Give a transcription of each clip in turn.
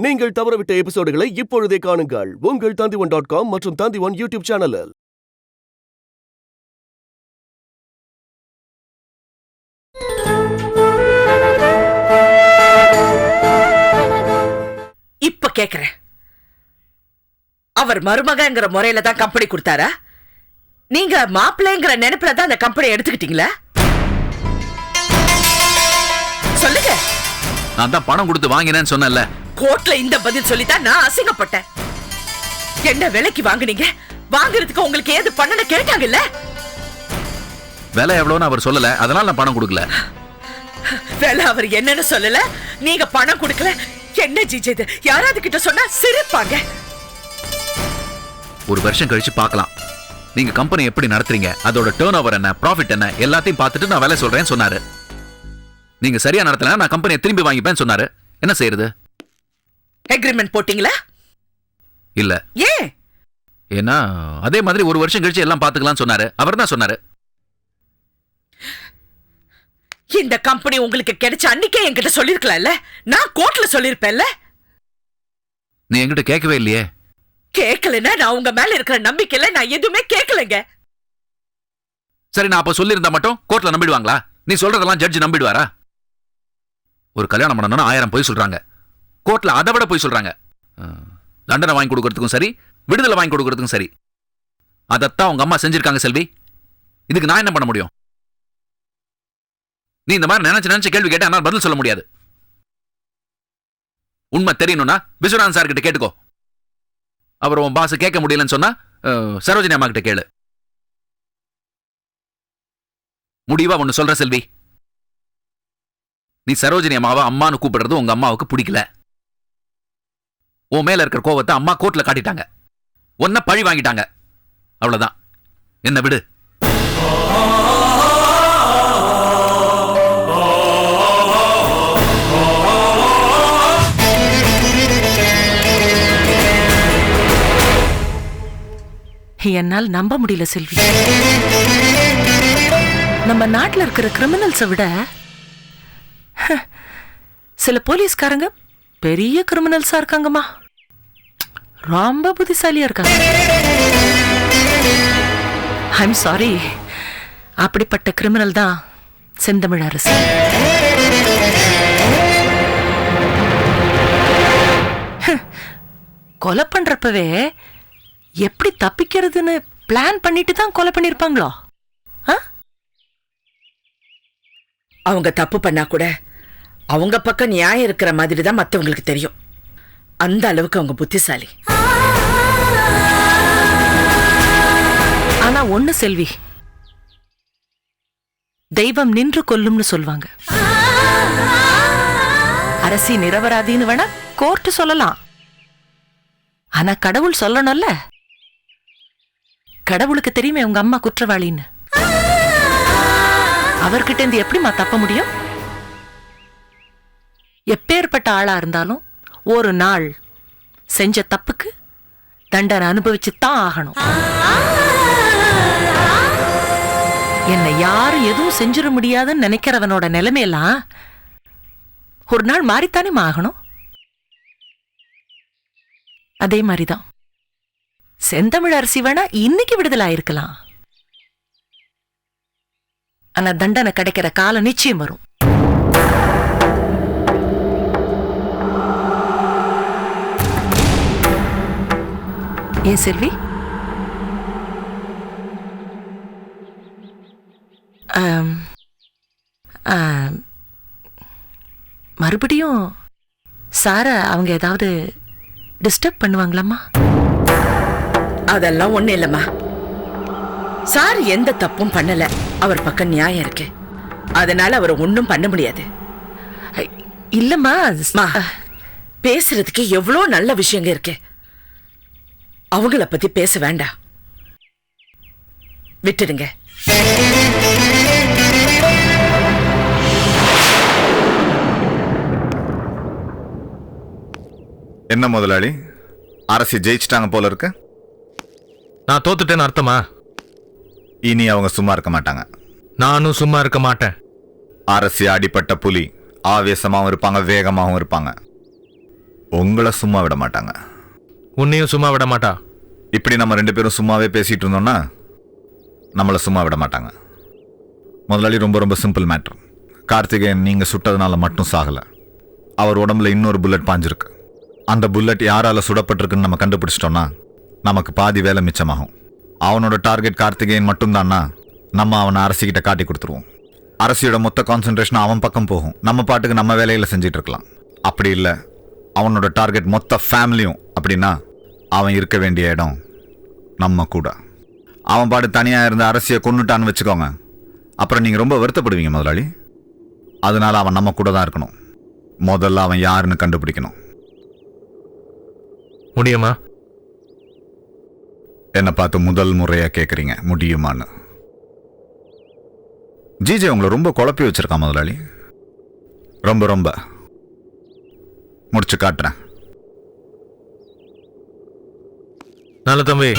நீங்கள் தவறவிட்ட எபிசோடுகளை இப்பொழுதே காணுங்கள் உங்கள் Tandivan.com மற்றும் Tandivan யூடியூப் சேனலில். இப்ப கேக்குறேன், அவர் மருமகங்கிற முறையில தான் கம்பெனி கொடுத்தாரா? நீங்க மாப்பிள்ளைங்கிற நினைப்புல தான் அந்த கம்பெனி எடுத்துக்கிட்டீங்களா? சொல்லுங்க. நான் தான் பணம் கொடுத்து வாங்கினேன்னு சொன்னேன்ல. கோர்ட்ல இந்த பதில் சொல்லிதான் நான் அசிங்கப்பட்டேன். என்ன விலைக்கு வாங்குனீங்க? வாங்குறதுக்கு உங்களுக்கு ஏது பண்ணனு கேட்டாங்கல்ல? விலை எவ்வளவுன்னு அவர் சொல்லல, அதனால நான் பணம் கொடுக்கல. விலை அவர் என்னன்னு சொல்லல, நீங்க பணம் கொடுக்கல. என்ன ஜிஜே இது? யாராவது கிட்ட சொன்னா சிரிப்பாங்க. ஒரு வருஷம் கழிச்சு பார்க்கலாம். நீங்க கம்பெனி எப்படி நடத்துறீங்க, அதோட டர்ன் ஓவர் என்ன, ப்ராஃபிட் என்ன, எல்லாத்தையும் பார்த்துட்டு நான் வேலை சொல்றேன்னு சொன்னாரு. நீங்க சரியா நடத்தல, நான் கம்பெனியை திரும்பி வாங்கிப்பேன்னு சொன்னாரு. என்ன செய்யறது? அக்ரிமெண்ட் போட்டீங்களா? இல்ல. ஏன்? ஏன்னா அதே மாதிரி ஒரு வருஷம் கழிச்சு எல்லாம் பாத்துக்கலாம் சொன்னாரு. அவர் தான் சொன்னாரு. இந்த கம்பெனி உங்களுக்கு கிடைச்ச அன்னைக்கே என்கிட்ட சொல்லிருக்கலாம்ல. நான் கோர்ட்ல சொல்லிருப்பேன்ல. நீ என்கிட்ட கேட்கவே இல்லையே. கேட்கலன்னா நான் உங்க மேல இருக்கிற நம்பிக்கையில நான் எதுவுமே கேட்கலங்க. சரி, நான் அப்ப சொல்லியிருந்தா மட்டும் கோர்ட்ல நம்பிடுவாங்களா? நீ சொல்றதெல்லாம் ஜட்ஜ் நம்பிடுவாரா? ஒரு கல்யாணம் பண்ணணும்னா 1000 போய் சொல்றாங்க. கோர்ட்ல அதை விட போய் சொல்றாங்க. தண்டனை வாங்கி கொடுக்கறதுக்கும் சரி, விடுதலை வாங்கி கொடுக்கறதுக்கும் சரி. அதைத்தான் உங்க அம்மா செஞ்சிருக்காங்க செல்வி. இதுக்கு நான் என்ன பண்ண முடியும்? நீ இந்த மாதிரி நினைச்சு கேள்வி கேட்ட என்னால் பதில் சொல்ல முடியாது. உண்மை தெரியணும்னா விஸ்வநாதன் சார் கிட்ட கேட்டுக்கோ. அவர் உன் பாஸ் கேட்க முடியலன்னு சொன்னா சரோஜினி அம்மா கிட்ட கேளு. முடிவா ஒன்னு சொல்ற செல்வி, நீ சரோஜினி அம்மாவை அம்மானு கூப்பிடுறது உங்க அம்மாவுக்கு பிடிக்கல. உன் மேல இருக்கிற கோவத்தை அம்மா கோர்ட்ல காட்டிட்டாங்க. உன்ன பழி வாங்கிட்டாங்க. அவ்வளவுதான். என்ன விடு. என்னால் நம்ப முடியல செல்வி. நம்ம நாட்டில் இருக்கிற கிரிமினல்ஸை விட சில போலீஸ்காரங்க பெரிய கிரிமினல்ஸா இருக்காங்கம்மா. ரொம்ப புத்திசாலியா இருக்காங்க. ஐம் சாரி, அப்படிப்பட்ட கிரிமினல் தான் செந்தமிழ் அரசு. கொலை பண்றப்பவே எப்படி தப்பிக்கிறதுன்னு பிளான் பண்ணிட்டு தான் கொலை பண்ணிருப்பாங்களோ? அவங்க தப்பு பண்ணா கூட அவங்க பக்கம் நியாயம் இருக்கிற மாதிரி தான் மற்றவங்களுக்கு தெரியும். அந்த அளவுக்கு அவங்க புத்திசாலி. ஆனா ஒண்ணு செல்வி, தெய்வம் நின்று கொல்லும்னு சொல்வாங்க. அரசி நிரபராதின்னு வேணா கோர்ட் சொல்லலாம். ஆனா கடவுள் சொல்லணும்ல. கடவுளுக்கு தெரியுமே உங்க அம்மா குற்றவாளின்னு. அவர்கிட்ட இருந்து எப்படிமா தப்ப முடியும்? எப்பேற்பட்ட ஆளா இருந்தாலும் ஒரு நாள் செஞ்ச தப்புக்கு தண்டனை அனுபவிச்சுத்தான் ஆகணும். என்னை யாரும் எதுவும் செஞ்சிட முடியாதுன்னு நினைக்கிறவனோட நிலைமையெல்லாம் ஒரு நாள் மாறித்தானே ஆகணும். அதே மாதிரிதான் செந்தமிழ் அரசி வேணா இன்னைக்கு விடுதலை ஆயிருக்கலாம். ஆனா தண்டனை கிடைக்கிற காலம் நிச்சயம் வரும். ஏன் செல்வி? மறுபடியும் சார அவங்க ஏதாவது டிஸ்டர்ப் பண்ணுவாங்களாமா? அதெல்லாம் ஒண்ணு இல்லம்மா. சார் எந்த தப்பும் பண்ணல. அவர் பக்கம் நியாயம் இருக்கு. அதனால அவர் ஒன்னும் பண்ண முடியாது. இல்லம்மா, பேசுறதுக்கு எவ்வளோ நல்ல விஷயங்க இருக்கு. அவங்கள பத்தி பேச வேண்டாம், விட்டுடுங்க. என்ன முதலாளி, அரசி ஜெயிச்சிட்டாங்க போல இருக்கு. நான் தோத்துட்டேன்னு அர்த்தமா? இனி அவங்க சும்மா இருக்க மாட்டாங்க. நானும் சும்மா இருக்க மாட்டேன். அரசி அடிப்பட்ட புலி, ஆவேசமாகவும் இருப்பாங்க, வேகமாகவும் இருப்பாங்க. உங்களை சும்மா விட மாட்டாங்க. உன்னையும் சும்மா விட மாட்டா. இப்படி நம்ம 2 பேரும் சும்மாவே பேசிட்டு இருந்தோம்னா நம்மளை சும்மா விட மாட்டாங்க. முதலாளி, ரொம்ப ரொம்ப சிம்பிள் மேட்ரு. கார்த்திகேயன் நீங்கள் சுட்டதுனால மட்டும் சாகலை. அவர் உடம்புல இன்னொரு புல்லட் பாஞ்சிருக்கு. அந்த புல்லட் யாரால் சுடப்பட்டிருக்குன்னு நம்ம கண்டுபிடிச்சிட்டோம்னா நமக்கு பாதி வேலை மிச்சமாகும். அவனோட டார்கெட் கார்த்திகேயன் மட்டும்தான்னா நம்ம அவனை அரசிக்கிட்ட காட்டி கொடுத்துருவோம். அரசியோட மொத்த கான்சென்ட்ரேஷன் அவன் பக்கம் போகும். நம்ம பாட்டுக்கு நம்ம வேலையில் செஞ்சிட்டு இருக்கலாம். அப்படி இல்லை, அவனோட டார்கெட் மொத்த ஃபேமிலியும் அப்படின்னா அவன் இருக்க வேண்டிய இடம் நம்ம கூட. அவன் பாட்டு தனியாக இருந்த அரசியை கொன்னுட்டான்னு வச்சுக்கோங்க, அப்புறம் நீங்கள் ரொம்ப வருத்தப்படுவீங்க முதலாளி. அதனால அவன் நம்ம கூட தான் இருக்கணும். முதல்ல அவன் யாருன்னு கண்டுபிடிக்கணும். முடியுமா? என்னை பார்த்து முதல் முறையாக கேட்குறீங்க முடியுமான்னு. ஜிஜே உங்களை ரொம்ப குழப்பி வச்சிருக்கான் முதலாளி. ரொம்ப ரொம்ப முடிச்சு காட்டுறேன். நல்ல தம்பி,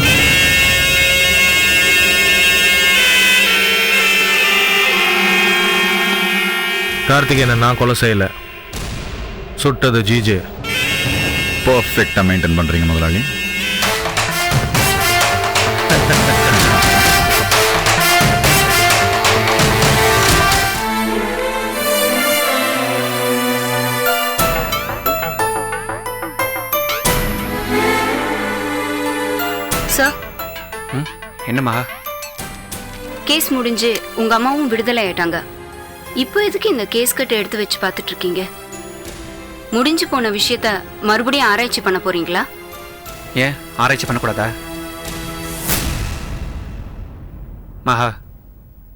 கார்த்திகேயனை நான் கொலை செய்யல, சுட்டது ஜிஜே. பர்ஃபெக்டாக மெயின்டைன் பண்ணுறீங்க முதலாளி. சார், என்னம்மா? கேஸ் முடிஞ்சு உங்க அம்மாவும் விடுதலை ஆயிட்டாங்க. இப்போ எதுக்கு இந்த கேஸ் கட்டை எடுத்து வச்சு பார்த்துட்டு இருக்கீங்க? முடிஞ்சு போன விஷயத்த மறுபடியும் ஆராய்ச்சி பண்ண போறீங்களா? ஏன் ஆராய்ச்சி பண்ணக்கூடாதா? மகா,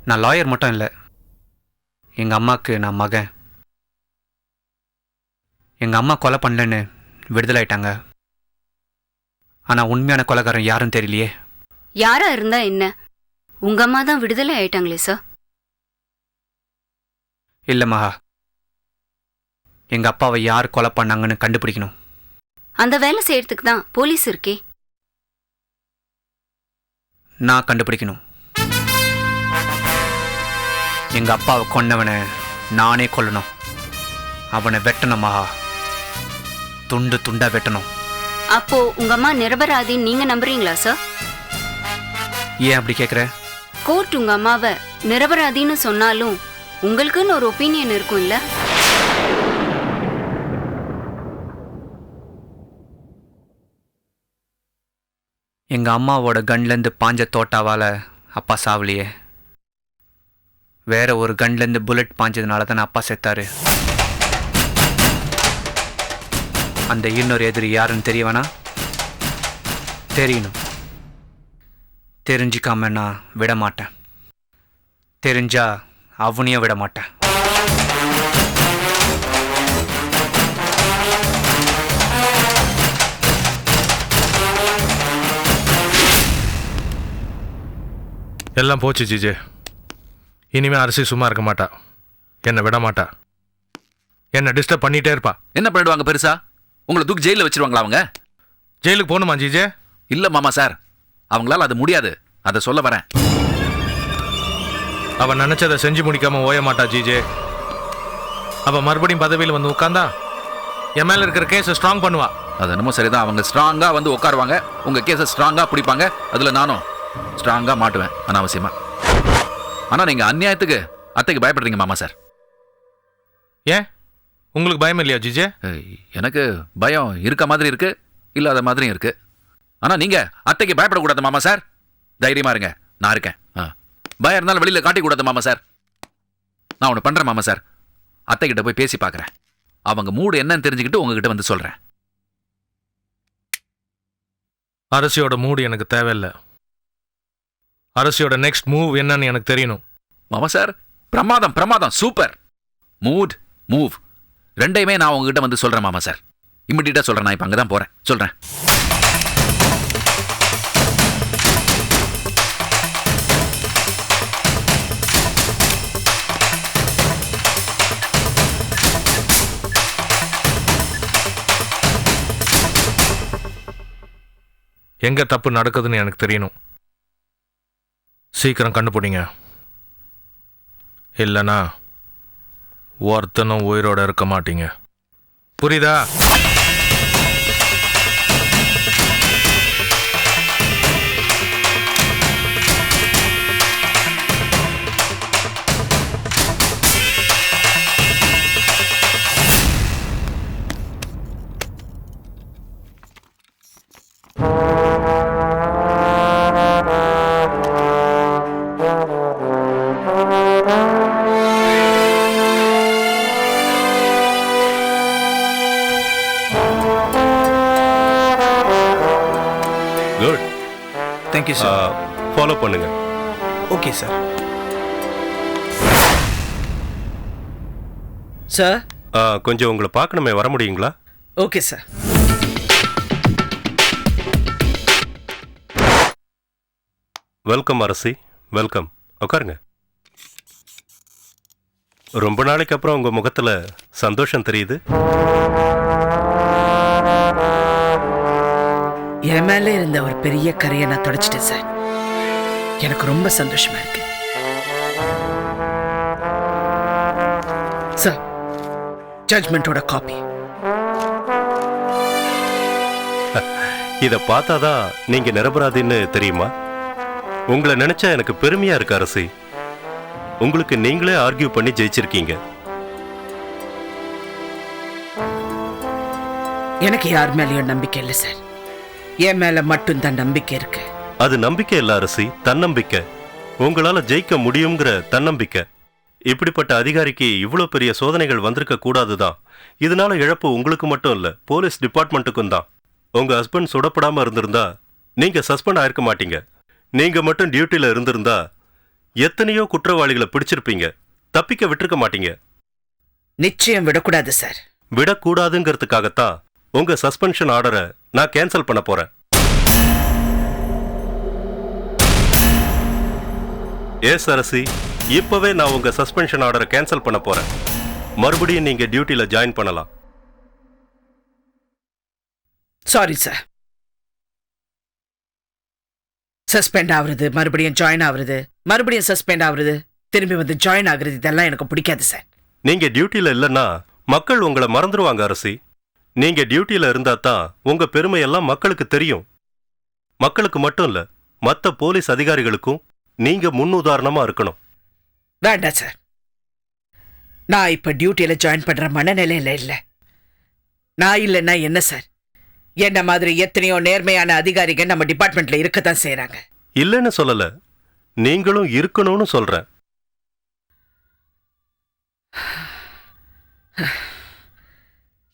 நான் லாயர் மட்டும் இல்லை, எங்கள் அம்மாவுக்கு நான் மகன். எங்கள் அம்மா கொலை பண்ணலன்னு விடுதலை ஆயிட்டாங்க. ஆனால் உண்மையான கொலைகாரன் யாரும் தெரியலையே. யாரா இருந்தா என்ன, உங்க அம்மா தான் விடுதலை ஆயிட்டாங்களே சார். இல்லை மகா, எங்கள் அப்பாவை யார் கொலை பண்ணாங்கன்னு கண்டுபிடிக்கணும். அந்த வேலை செய்யறதுக்கு தான் போலீஸ் இருக்கே. நான் கண்டுபிடிக்கணும். எங்கள் அப்பாவை கொன்னவனை நானே கொல்லணும். அவனை வெட்டணும் மகா, துண்டு துண்டா வெட்டணும். அப்போ உங்க அம்மா நிரபராதின்னு நீங்க நம்புறீங்களா சார்? ஏன் அப்படி கேட்குற? கோர்ட் உங்க அம்மாவை நிரபராதின்னு சொன்னாலும் உங்களுக்குன்னு ஒரு ஒப்பீனியன் இருக்கும் இல்ல? எங்கள் அம்மாவோட கன்லேருந்து பாஞ்ச தோட்டாவால் அப்பா சாவலியே. வேற ஒரு கன்லேருந்து புல்லட் பாஞ்சதுனால தான் அப்பா செத்தாரு. அந்த இன்னொரு எதிரி யாருன்னு தெரிய வேணா? தெரியணும். தெரிஞ்சிக்காம நான் விட மாட்டேன். தெரிஞ்சா அவனையும் விட மாட்டேன். எல்லாம் போச்சு ஜிஜே. இனிமே அரசி சும்மா இருக்க மாட்டா, என்னை விட மாட்டா, என்னை டிஸ்டர்ப் பண்ணிட்டே இருப்பா. என்ன பண்ணிடுவாங்க பெருசா? உங்களை தூக்கி ஜெயிலில் வச்சிருவாங்களா அவங்க? ஜெயிலுக்கு போகணுமா ஜிஜே? இல்ல மாமா சார், அவங்களால அது முடியாது. அதை சொல்ல வரேன். அவ நினைச்சதை செஞ்சு முடிக்காம ஓய மாட்டா ஜிஜே. அவ மறுபடியும் பதவியில் வந்து உட்கார்ந்தா என் மேல இருக்கிற கேஸை ஸ்ட்ராங் பண்ணுவா. அது என்னமோ சரிதான். அவங்க ஸ்ட்ராங்கா வந்து உட்காருவாங்க, உங்க கேஸை ஸ்ட்ராங்கா பிடிப்பாங்க. அதுல நானும் ஸ்ட்ராங்கா மாட்டுவேன் அனாவசியமா. ஆனா நீங்க அநியாயத்துக்கு அத்தைக்கு பயப்படுறீங்க மாமா சார். ஏன் உங்களுக்கு பயம் இல்லையா ஜிஜே? எனக்கு பயம் இருக்க மாதிரி இருக்கு, இல்லாத மாதிரியும் இருக்கு. ஆனா நீங்க அத்தைக்கு பயப்படக்கூடாது மாமா சார். தைரியமா இருங்க, நான் இருக்கேன். பயம் இருந்தாலும் வெளியில காட்டி கூடாது மாமா சார். நான் ஒன்று பண்றேன் மாமா சார், அத்தை கிட்ட போய் பேசி பார்க்கறேன். அவங்க மூடு என்னன்னு தெரிஞ்சுக்கிட்டு உங்ககிட்ட வந்து சொல்றேன். அரசியோட மூடு எனக்கு தேவையில்லை. அரசியோட நெக்ஸ்ட் மூவ் என்னன்னு எனக்கு தெரியணும். மாமா சார், பிரமாதம் பிரமாதம், சூப்பர். மூட் மூவ் ரெண்டையுமே நான் உங்ககிட்ட வந்து சொல்றேன் மாமா சார். இமிடியேட்டா சொல்றேன். நான் இப்ப அங்கதான் போறேன், சொல்றேன். எங்க தப்பு நடக்குதுன்னு எனக்கு தெரியணும். சீக்கிரம் கண்டுபிடிங்க, இல்லைனா ஒருத்தனும் உயிரோட இருக்க மாட்டீங்க. புரியுதா? குட். Thank you sir. ஃபாலோ பண்ணுங்க. Okay sir. சார். கொஞ்சம் உங்களை பார்க்கணுமே, வர முடியுங்களா? Okay sir. வெல்கம் அரசி, வெல்கம். உட்காருங்க. ரொம்ப நாளைக்கு அப்புறம் உங்க முகத்துல சந்தோஷம் தெரியுது. என் மேல இருந்த ஒரு பெரிய கரையை நான் தொடச்சிட்டேன் சார். எனக்கு ரொம்ப சந்தோஷமா இருக்கு சார். ஜட்ஜ்மெண்டோட காப்பி. இத பார்த்தாதான் நீங்க நிரபராதின்னு தெரியுமா? உங்களை நினைச்சா எனக்கு பெருமையா இருக்கு அரசி. உங்களுக்கு நீங்களே ஆர்கியூ பண்ணி ஜெயிச்சிருக்கீங்க. எனக்கு யார் மேலேயும் நம்பிக்கை இல்லை சார். என் மேல மட்டும் தான் நம்பிக்கை இருக்கு. அது நம்பிக்கை இல்ல அரசி, தன்னம்பிக்கை. உங்களால ஜெயிக்க முடியுங்கிற தன்னம்பிக்கை. இப்படிப்பட்ட அதிகாரிக்கு இவ்வளவு பெரிய சோதனைகள் வந்திருக்க கூடாதுதான். இதனால இழப்பு உங்களுக்கு மட்டும் இல்ல, போலீஸ் டிபார்ட்மெண்ட்டுக்கும் தான். உங்க ஹஸ்பண்ட் சுடப்படாம இருந்திருந்தா நீங்க சஸ்பெண்ட் ஆயிருக்க மாட்டீங்க. நீங்க மட்டும் டியூட்டில இருந்திருந்தா எத்தனையோ குற்றவாளிகளை பிடிச்சிருப்பீங்க, தப்பிக்க விட்டுருக்க மாட்டீங்க. நிச்சயம் விடக்கூடாது சார். விடக்கூடாதுங்கிறதுக்காகத்தான் உங்க சஸ்பென்ஷன் ஆர்டரை நான் கேன்சல் பண்ண போறேன். எஸ் அரசி, இப்பவே நான் உங்க சஸ்பென்ஷன் ஆர்டரை கேன்சல் பண்ண போறேன். மறுபடியும் நீங்க டியூட்டில ஜாயின் பண்ணலாம். Sorry sir. சஸ்பெண்ட் ஆகுறது, மறுபடியும் ஜாயின் ஆகுறது, மறுபடியும் சஸ்பெண்ட் ஆகுறது, திரும்பி வந்து ஜாயின் ஆகுறது, இதெல்லாம் எனக்கு பிடிக்காது சார். நீங்க டியூட்டில இல்லைன்னா மக்கள் உங்களை மறந்துடுவாங்க அரசி. நீங்க டியூட்டில இருந்தா தான் உங்க பெருமையெல்லாம் மக்களுக்கு தெரியும். மக்களுக்கு மட்டும் இல்ல, மற்ற போலீஸ் அதிகாரிகளுக்கும் நீங்க முன்னுதாரணமா இருக்கணும். வேண்டாம் சார். நான் இப்ப டியூட்டியில ஜாயின் பண்ற மனநிலையில இல்ல. நான் இல்லைன்னா என்ன சார்? என்ன மாதிரி எத்தனையோ நேர்மையான அதிகாரிகள் நம்ம டிபார்ட்மெண்ட்ல இருக்கத்தான் செய்யறாங்க. இல்லைன்னு சொல்லல, நீங்களும் இருக்கணும்னு சொல்றேன்.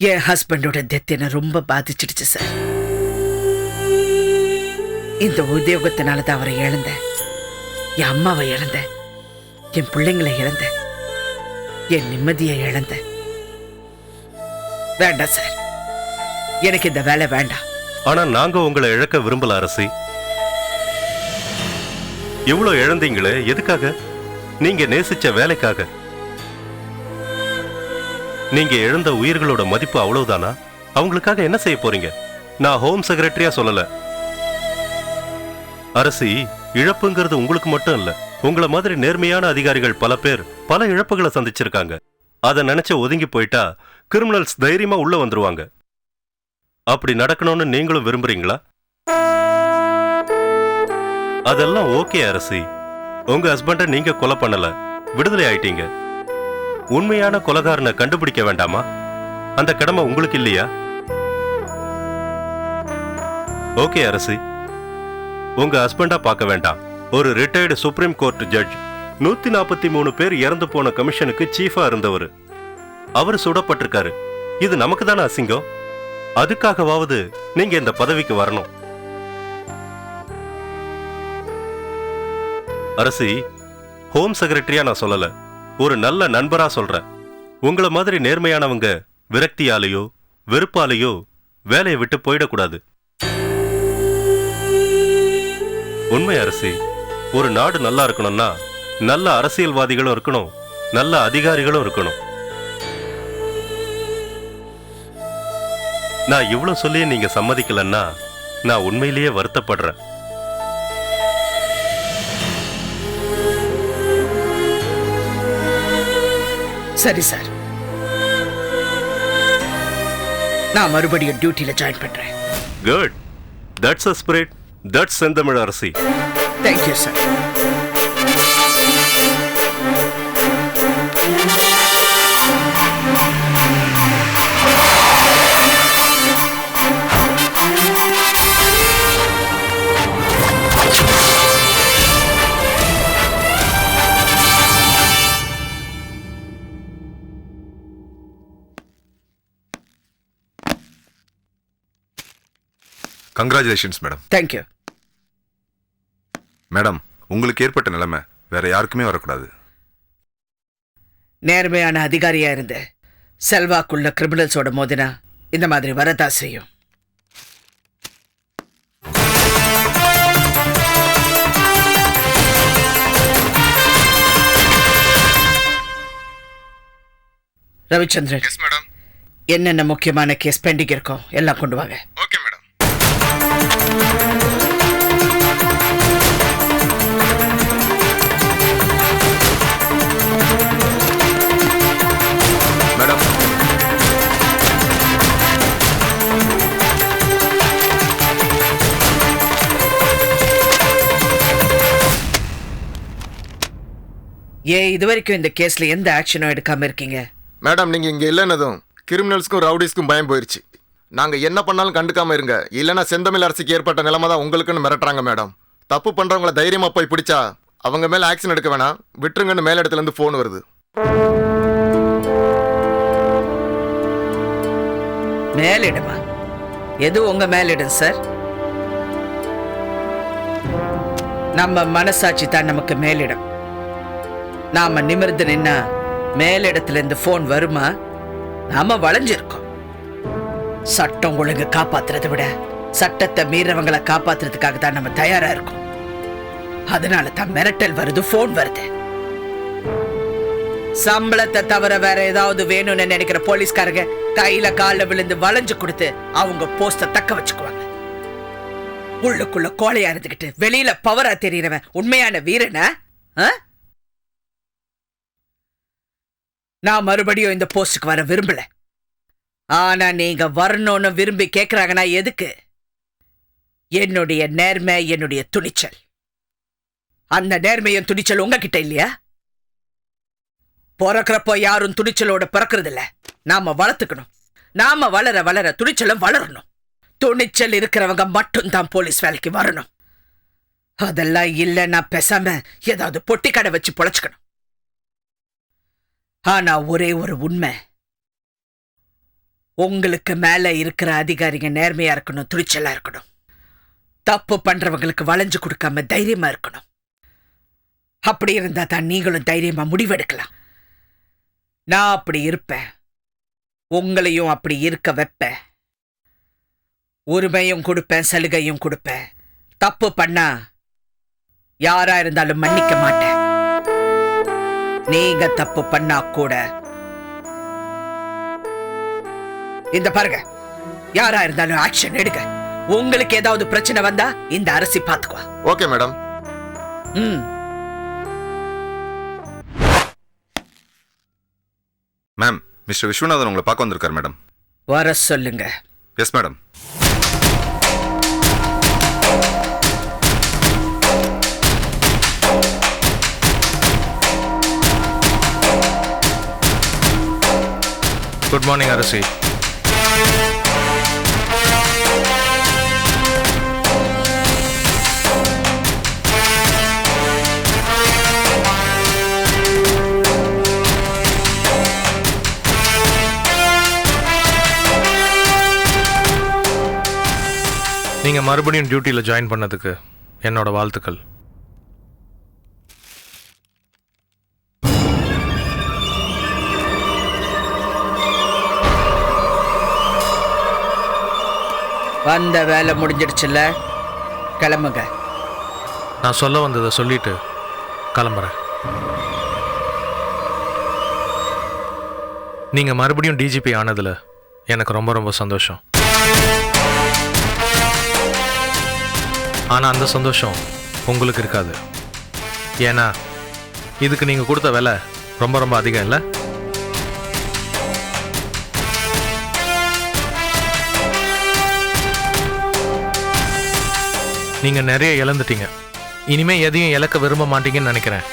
என் ஹஸ்பண்டோட டெத் என்ன ரொம்ப பாதிச்சிடுச்சு சார். இந்த உத்தியோகத்தினால தான் அவரை இழந்தேன், என் அம்மாவை இழந்தேன், என் பிள்ளைங்களை இழந்தேன், என் நிம்மதியை இழந்தேன். வேண்டாம் சார், எனக்கு இந்த வேலை வேண்டாம். ஆனா நாங்க உங்களை இழக்க விரும்பல அரசி. இவ்வளவு இழந்தீங்களே, எதுக்காக? நீங்க நேசிச்ச வேலைக்காக. நீங்க இழந்த உயிர்களோட மதிப்பு அவ்வளவுதானா? அவங்களுக்காக என்ன செய்ய போறீங்க? நான் ஹோம் செக்ரட்டரியா சொல்லல அரசி. இழப்புங்கிறது உங்களுக்கு மட்டும் இல்ல, உங்களை மாதிரி நேர்மையான அதிகாரிகள் பல பேர் பல இழப்புகளை சந்திச்சிருக்காங்க. அதை நினைச்சு ஒதுங்கி போயிட்டா கிரிமினல்ஸ் தைரியமா உள்ள வந்துருவாங்க. அப்படி நடக்கணும்னு நீங்களும் விரும்புறீங்களா? அதெல்லாம் ஓகே அரசி. உங்க ஹஸ்பண்ட நீங்க கொலை பண்ணல, விடுதலை ஆயிட்டீங்க. உண்மையான கொலைகாரனை கண்டுபிடிக்க வேண்டாமா? அந்த கடமை உங்களுக்கு இல்லையா? ஓகே அரசி, உங்க ஹஸ்பண்டா பார்க்க வேண்டாம். ஒரு ரிட்டையர்டு சுப்ரீம் கோர்ட் ஜட்ஜ், 143 பேர் இறந்து போன கமிஷனுக்கு சீஃபா இருந்தவர். அவர் சுடப்பட்டிருக்காரு. இது நமக்கு தானே அசிங்கம். அதுக்காகவாவது நீங்க இந்த பதவிக்கு வரணும். அரசி, ஹோம் செக்ரட்டரியா நான் சொல்லல, ஒரு நல்ல நண்பரா சொல்றேன். உங்களை மாதிரி நேர்மையானவங்க விரக்தியாலேயோ வெறுப்பாலேயோ வேலையை விட்டு போயிடக்கூடாது. உண்மை அரசி, ஒரு நாடு நல்லா இருக்கணும்னா நல்ல அரசியல்வாதிகளும் இருக்கணும், நல்ல அதிகாரிகளும் இருக்கணும். நான் இவ்வளவு சொல்லியே நீங்க சம்மதிக்கலன்னா நான் உண்மையிலேயே வருத்தப்படுறேன். சரி சார், நான் மறுபடியும் டியூட்டியில ஜாயின் பண்றேன். Good, that's a spirit, that's Senthamizh Arasi. Thank you sir. Congratulations madam. Thank you. Madam, உங்களுக்கு ஏற்பட்ட நிலைமை வேற யாருக்குமே வரக்கூடாது. நேர்மையான அதிகாரியா இருந்து செல்வாக்குள்ள கிரிமினல்ஸோட மோதினா இந்த மாதிரி வரதா செய்யும். ரவிச்சந்திரன், என்னென்ன முக்கியமான கேஸ் பெண்டிங் இருக்கும் எல்லாம் கொண்டு வாங்க. Okay madam. மேடம், ஏன் இதுவரைக்கும் இந்த கேஸ்ல எந்த ஆக்ஷனும் எடுக்காம இருக்கீங்க? மேடம், நீங்கள் இங்கே இல்லைன்னதும் கிரிமினல்ஸ்க்கும் ரவுடிஸ்க்கும் பயம் போயிடுச்சு. நாங்கள் என்ன பண்ணாலும் கண்டுக்காம இருங்க, இல்லைன்னா செந்தமிழ் அரசுக்கு ஏற்பட்ட நிலைமை தான் உங்களுக்குன்னு மிரட்டுறாங்க மேடம். தப்பு பண்ணுறவங்கள தைரியமாக போய் பிடிச்சா அவங்க மேலே ஆக்ஷன் எடுக்க வேணாம், விட்டுருங்கன்னு மேலிடத்துலேருந்து ஃபோன் வருது. மேலிடமா? எது உங்க மேலிடம் சார்? நம்ம மனசாட்சி தான் நமக்கு மேலிடம். நாம நிமிர்ந்து நின்னா மேலிடத்துல இருந்து போன் வருமா? நாம வளைஞ்சிருக்கோம். சட்டம் ஒழுங்கு காப்பாத்துறதை விட சட்டத்தை மீறவங்களை காப்பாத்துறதுக்காக தான் நம்ம தயாரா இருக்கோம். அதனால தான் மிரட்டல் வருது, போன் வருது. சம்பளத்தை தவிர வேற ஏதாவது வேணும்னு நினைக்கிற போலீஸ்காரங்க கையில கால விழுந்து வளைஞ்சு கொடுத்து அவங்க போஸ்ட தக்க வச்சுக்குவாங்க. உள்ளுக்குள்ள கோழையா இருந்துகிட்டு வெளியில பவரா தெரியறவன் உண்மையான வீரனா? நான் மறுபடியும் இந்த போஸ்டுக்கு வர விரும்பல. ஆனா நீங்க வரணும்னு விரும்பி கேக்குறாங்கன்னா எதுக்கு? என்னுடைய நேர்மை, என்னுடைய துணிச்சல். அந்த நேர்மையும் துணிச்சல் உங்ககிட்ட இல்லையா? பிறக்கிறப்போ யாரும் துணிச்சலோட பிறக்கிறது இல்ல, நாம வளர்த்துக்கணும். நாம வளர வளர துணிச்சலும் வளரணும். துணிச்சல் இருக்கிறவங்க மட்டும்தான் போலீஸ் வேலைக்கு வரணும். அதெல்லாம் இல்ல, நான் பேசாம ஏதாவது பொட்டி கடை வச்சு பொழைச்சுக்கணும். ஆனா ஒரே ஒரு உண்மை, உங்களுக்கு மேல இருக்கிற அதிகாரிங்க நேர்மையா இருக்கணும், துணிச்சலா இருக்கணும். தப்பு பண்றவங்களுக்கு வளைஞ்சு கொடுக்காம தைரியமா இருக்கணும். அப்படி இருந்தா தான் நீங்களும் தைரியமா முடிவெடுக்கலாம். நான் அப்படி இருப்பேன், உங்களையும் அப்படி இருக்க வைப்பேன். உரிமையும் கொடுப்பேன், சலுகையும் கொடுப்பேன். தப்பு பண்ணா யாரா இருந்தாலும் மன்னிக்க மாட்டேன். நீங்க தப்பு பண்ணா கூட இந்த பாருங்க, யாரா இருந்தாலும் ஆக்ஷன் எடுங்க. உங்களுக்கு ஏதாவது பிரச்சனை வந்தா இந்த அரசி பாத்துக்குவா. Okay madam. Ma'am, mister Viswanathan உங்களை பார்க்க வந்திருக்கார் மேடம். வர சொல்லுங்க. Yes madam. Good morning Arasi. நீங்க மறுபடியும் டியூட்டியில் ஜாயின் பண்ணதுக்கு என்னோட வாழ்த்துக்கள். வந்த வேலை முடிஞ்சிடுச்சுல்ல, கிளம்புங்க. நான் சொல்ல வந்ததை சொல்லிட்டு கிளம்புறேன். நீங்க மறுபடியும் டிஜிபி ஆனதுல எனக்கு ரொம்ப ரொம்ப சந்தோஷம். ஆனா அந்த சந்தோஷம் உங்களுக்கு இருக்காது. ஏன்னா இதுக்கு நீங்க கொடுத்த வேலை ரொம்ப ரொம்ப அதிகம் இல்லை? நீங்க நிறைய இழந்துட்டீங்க. இனிமே எதையும் இழக்க விரும்ப மாட்டீங்கன்னு நினைக்கிறேன்.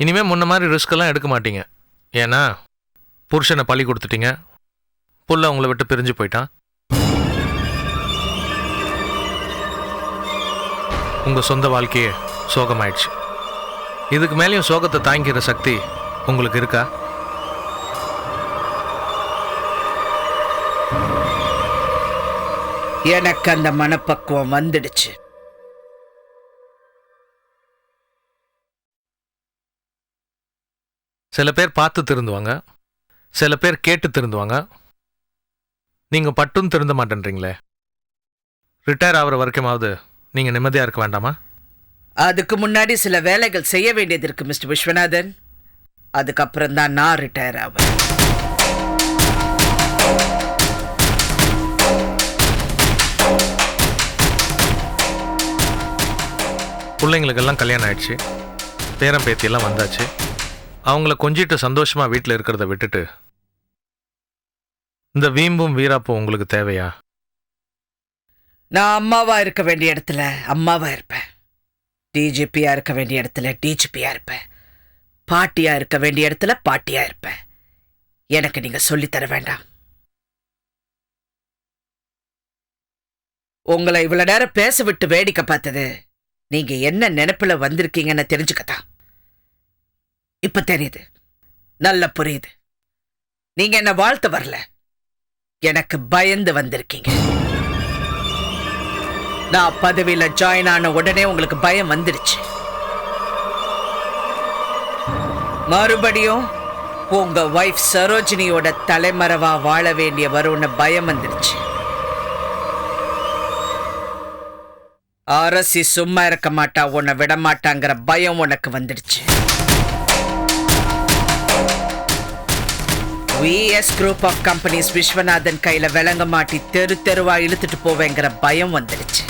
இனிமே முன்ன மாதிரி ரிஸ்க் எல்லாம் எடுக்க மாட்டீங்க. ஏன்னா புருஷனை பழி கொடுத்துட்டீங்க, புள்ள உங்களை விட்டு பிரிஞ்சு போயிட்டான். உங்க சொந்த வாழ்க்கையே சோகமாயிடுச்சு. இதுக்கு மேலேயும் சோகத்தை தாங்கிக்கிற சக்தி உங்களுக்கு இருக்கா? எனக்கு அந்த மனப்பக்குவம் வந்துடுச்சு. சில பேர் பார்த்து திருந்துவாங்க, சில பேர் கேட்டு திருந்துவாங்க. நீங்கள் பட்டும் திருந்த மாட்டேன்றீங்களே. ரிட்டையர் ஆகிற வரைக்குமாவது நீங்கள் நிம்மதியாக இருக்க வேண்டாமா? அதுக்கு முன்னாடி சில வேலைகள் செய்ய வேண்டியது இருக்கு மிஸ்டர் விஸ்வநாதன். அதுக்கப்புறம் தான் நான் ரிட்டையர் ஆவேன். பிள்ளைங்களுக்கெல்லாம் கல்யாணம் ஆயிடுச்சு, பேரன் பேத்தியெல்லாம் வந்தாச்சு. அவங்கள கொஞ்சிட்டு சந்தோஷமா வீட்டில் இருக்கிறத விட்டுட்டு இந்த வீம்பும் வீராப்பும் உங்களுக்கு தேவையா? நான் அம்மாவா இருக்க வேண்டிய இடத்துல அம்மாவா இருப்பேன், டிஜிபியா இருக்க வேண்டிய இடத்துல டிஜிபியா இருப்பேன், பாட்டியா இருக்க வேண்டிய இடத்துல பாட்டியா இருப்பேன். எனக்கு நீங்க சொல்லித்தர வேண்டாம். உங்களை இவ்வளவு நேரம் பேச விட்டு வேடிக்கை பார்த்தது நீங்க என்ன நினைப்புல வந்திருக்கீங்கன்னு தெரிஞ்சுக்கத்தான். இப்ப தெரியுது, நல்ல புரியுது. நீங்க என்ன வாழ்த்து வரல, எனக்கு பயந்து வந்திருக்கீங்க. நான் பதவியில ஜாயின் ஆன உடனே உங்களுக்கு பயம் வந்துடுச்சு. மறுபடியும் உங்க வைஃப் சரோஜினியோட தலைமறைவா வாழ வேண்டிய வரும்னு பயம் வந்துடுச்சு. அரசி சும்மா இருக்க மாட்டா, உன்னை விட மாட்டாங்கிற பயம் உனக்கு வந்துடுச்சு. VS group of companies Viswanathan கையில விளங்க மாட்டி தெரு தெருவா இழுத்துட்டு போவேங்கிற பயம் வந்துடுச்சு.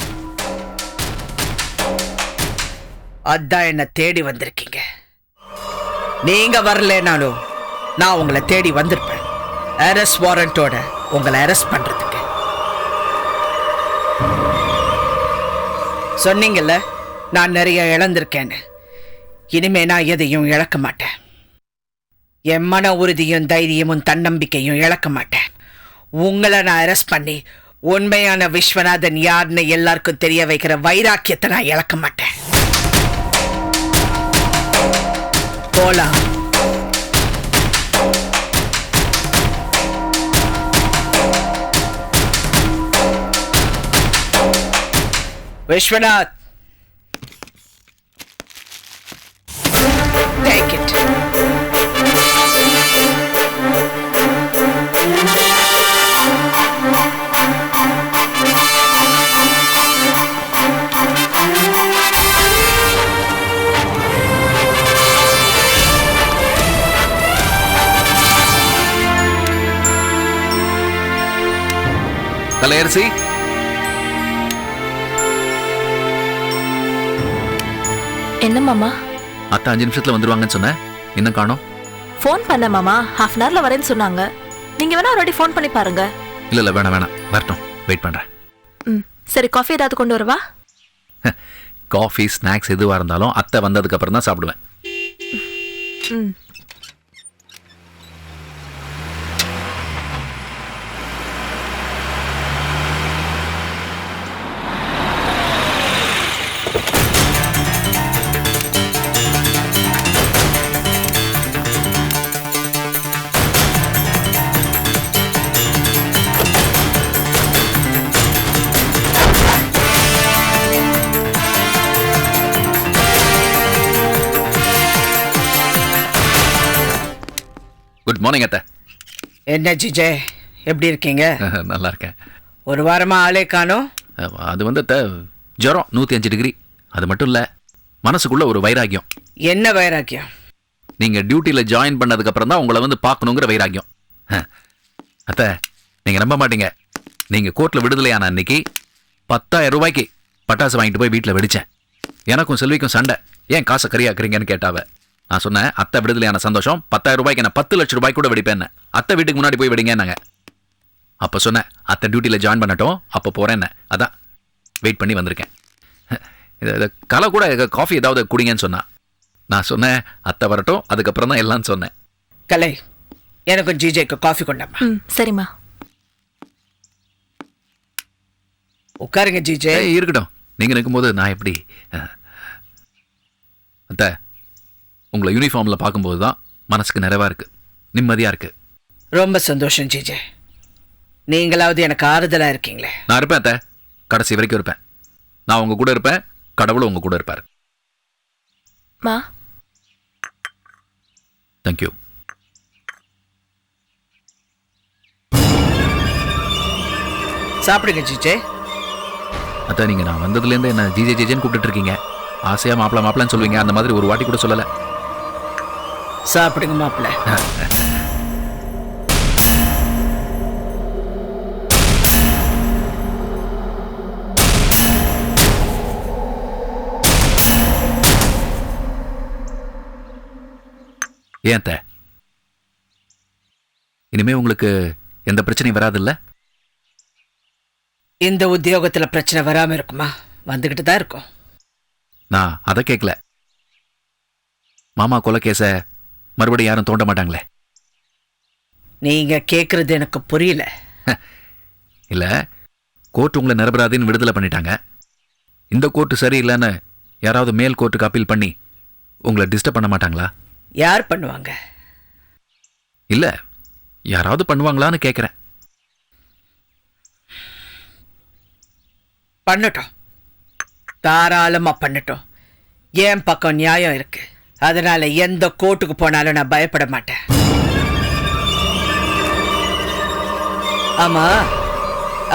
அதான் என்ன தேடி வந்திருக்கீங்க. நீங்க வரலனாலும் நான் உங்களை தேடி வந்திருப்பேன், அரெஸ்ட் வாரண்டோட உங்களை அரெஸ்ட் பண்றதுக்கு. சொன்னீங்கல்ல நான் நிறைய இழந்திருக்கேன்னு. இனிமே நான் எதையும் இழக்க மாட்டேன். என் மன உறுதியும் தைரியமும் தன்னம்பிக்கையும் இழக்க மாட்டேன். உங்களை நான் அரெஸ்ட் பண்ணி உண்மையான விஸ்வநாதன் யாருன்னு எல்லாருக்கும் தெரிய வைக்கிற வைராக்கியத்தை நான் இழக்க மாட்டேன். போலாம். Viswanath, take it. கலையரசி, என்ன மாமா? அத்தை 5 நிமிஷத்துல வந்துருவாங்கன்னு சொன்னேன், இன்னும் காணோம். ஃபோன் பண்ண மாமா, ஹாஃப் அன் ஹவர்ல வரேன்னு சொன்னாங்க. நீங்க வேணா ஆல்ரெடி ஃபோன் பண்ணி பாருங்க. இல்ல வேணாம் வரட்டும், வெயிட் பண்றேன். சரி, காஃபி ஏதாவது கொண்டு வரவா? காஃபி ஸ்நாக்ஸ் எதுவா இருந்தாலும் அத்தை வந்ததுக்கு அப்புறம் தான் சாப்பிடுவேன். குட் மார்னிங் அத்தை. என்ன ஜிஜே, எப்படி இருக்கீங்க? நல்லா இருக்கேன். ஒரு வாரமா ஆளே காணோம். அது வந்து ஜுரம் 105 டிகிரி. அது மட்டும் இல்ல, மனசுக்குள்ள ஒரு வைராக்கியம். என்ன வைராக்கியம்? நீங்க டியூட்டியில ஜாயின் பண்ணதுக்கு அப்புறம் தான் உங்களை வந்து பார்க்கணுங்கிற வைராக்கியம். அத்தை, நீங்க நம்ப மாட்டீங்க, நீங்க கோர்ட்ல விடுதலையான அன்னைக்கு 10,000 ரூபாய்க்கு பட்டாசு வாங்கிட்டு போய் வீட்டில் வெடிச்சேன். எனக்கும் செல்விக்கும் சண்டை, ஏன் காசை கரியாக்குறீங்கன்னு கேட்டாவ. நான் சொன்னேன், அத்தை விடுதலையான சந்தோஷம், 10,000 ரூபாய்க்கு என்ன 10 லட்சம் ரூபாய் கூட வெடிப்பேன். அத்தை வீட்டுக்கு முன்னாடி போய் வெடிங்கன்னாங்க. அப்போ சொன்னேன், அத்தை டியூட்டியில் ஜாயின் பண்ணட்டும், அப்போ போறேன்னு. அதான் வெயிட் பண்ணி வந்திருக்கேன். இது கலை கூட காஃபி ஏதாவது குடிங்கன்னு சொன்னா. நான் சொன்னேன், அத்தை வரட்டும், அதுக்கப்புறம் தான் எல்லாம் சொன்னேன். கலை, எனக்கும் ஜிஜேக்கு காஃபி கொண்டாமா. சரிம்மா. உட்காருங்க ஜிஜே. இருக்கட்டும், நீங்க இருக்கும்போது நான் எப்படி? அத்தை, உங்களை யூனிஃபார்ம்ல பார்க்கும்போது தான் மனசுக்கு நிறைவா இருக்கு, நிம்மதியா இருக்கு. ரொம்ப சந்தோஷம் ஜிஜே. நீங்களாவது எனக்கு ஆறுதலா இருக்கீங்களே. நான் இருப்பேன் அத்தை, கடைசி வரைக்கும் இருப்பேன். நான் உங்க கூட இருப்பேன், கடவுளும் உங்க கூட இருப்பார். மா தேங்க்யூ. சாப்பிடுங்க ஜிஜே. அத்தை, நீங்க நான் வந்ததுலேருந்து என்ன ஜிஜே ஜிஜேன்னு கூப்பிட்டு இருக்கீங்க. ஆசையா மாப்பிள மாப்பிளன்னு சொல்லுவீங்க, அந்த மாதிரி ஒரு வாட்டி கூட சொல்லல. சாப்பிடுங்க மாப்பிள்ள. ஏன் அத்தை, இனிமே உங்களுக்கு எந்த பிரச்சனையும் வராதுல்ல? இந்த உத்தியோகத்துல பிரச்சனை வராம இருக்குமா? வந்துகிட்டு தான் இருக்கும். நான் அதை கேட்கல. மாமா கொலை கேஸ மறுபடியும் யாரும் தோண்ட மாட்டாங்களே? நீங்க கேக்குறது எனக்கு புரியல. இல்ல, கோர்ட் உங்களை நிரபராதின்னு விடுதலை பண்ணிட்டாங்க. இந்த கோர்ட்டு சரியில்லைன்னு யாராவது மேல் கோர்ட்டுக்கு அப்பீல் பண்ணி உங்களை டிஸ்டர்ப் பண்ண மாட்டாங்களா? யார் பண்ணுவாங்க? இல்ல, யாராவது பண்ணுவாங்களான்னு கேட்குறேன். பண்ணட்டும், தாராளமா பண்ணட்டும். என் பக்கம் நியாயம் இருக்கு. அதனால எந்த கோர்ட்டுக்கு போனாலும் நான் பயப்பட மாட்டேன். ஆமா,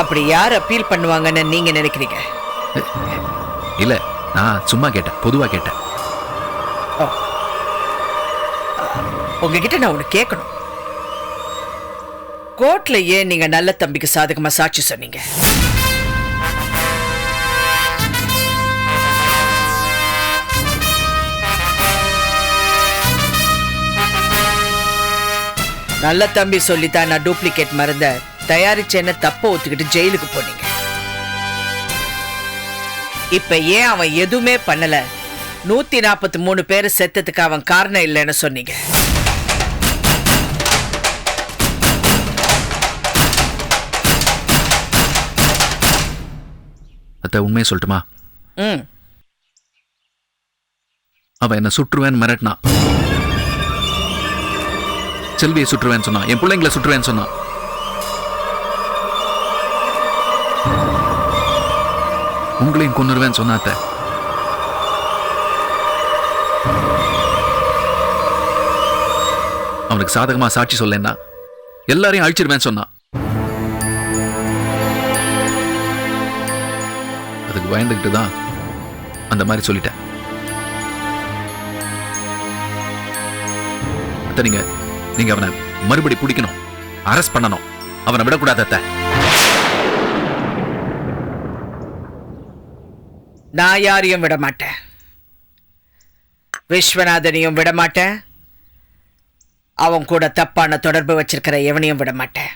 அப்படி யார் அப்பீல் பண்ணுவாங்கன்னு நீங்க நினைக்கிறீங்க? இல்ல, நான் சும்மா கேட்டேன், பொதுவா கேட்டேன். உங்ககிட்ட நான் ஒண்ணு கேட்கணும். கோர்ட்ல ஏன் நீங்க நல்ல தம்பிக்கு சாதகமா சாட்சி சொன்னீங்க? நல்ல தம்பி சொல்லித்தான் நான் டூப்ளிகேட் மருந்த தயாரிச்சேன்னு தப்ப ஒத்துக்கிட்டு ஜெயிலுக்கு போனீங்க. இப்ப ஏன் அவன் எதுவுமே பண்ணல, 143 பேர் செத்ததுக்கு அவன் காரணம் இல்லைன்னு சொன்னீங்க? அத்தை, உண்மையை சொல்லட்டுமா? அவன் என்ன சுற்றுவேன்னு மிரட்டினான். செல்வியை சுற்றுவேன்னு சொன்னான், என் பிள்ளைங்களை சுற்றுவேன்னு சொன்னான். உங்களையும் கொன்னுருவேன்னு சொன்னாத்த. அவனுக்கு சாதகமா சாட்சி சொல்லேன்னா எல்லாரையும் அழிச்சிருவேன்னு சொன்னான். அதுக்கு பயந்துகிட்டு தான் அந்த மாதிரி சொல்லிட்டேன். நீங்க நீங்க அவனை மறுபடி பிடிக்கணும், அரெஸ்ட் பண்ணணும், அவனை விடக்கூடாது அத்தை. நான் யாரையும் விட மாட்டேன், விஸ்வநாதனையும் விட மாட்டேன், அவன் கூட தப்பான தொடர்பு வச்சிருக்கிற எவனையும் விட மாட்டேன்.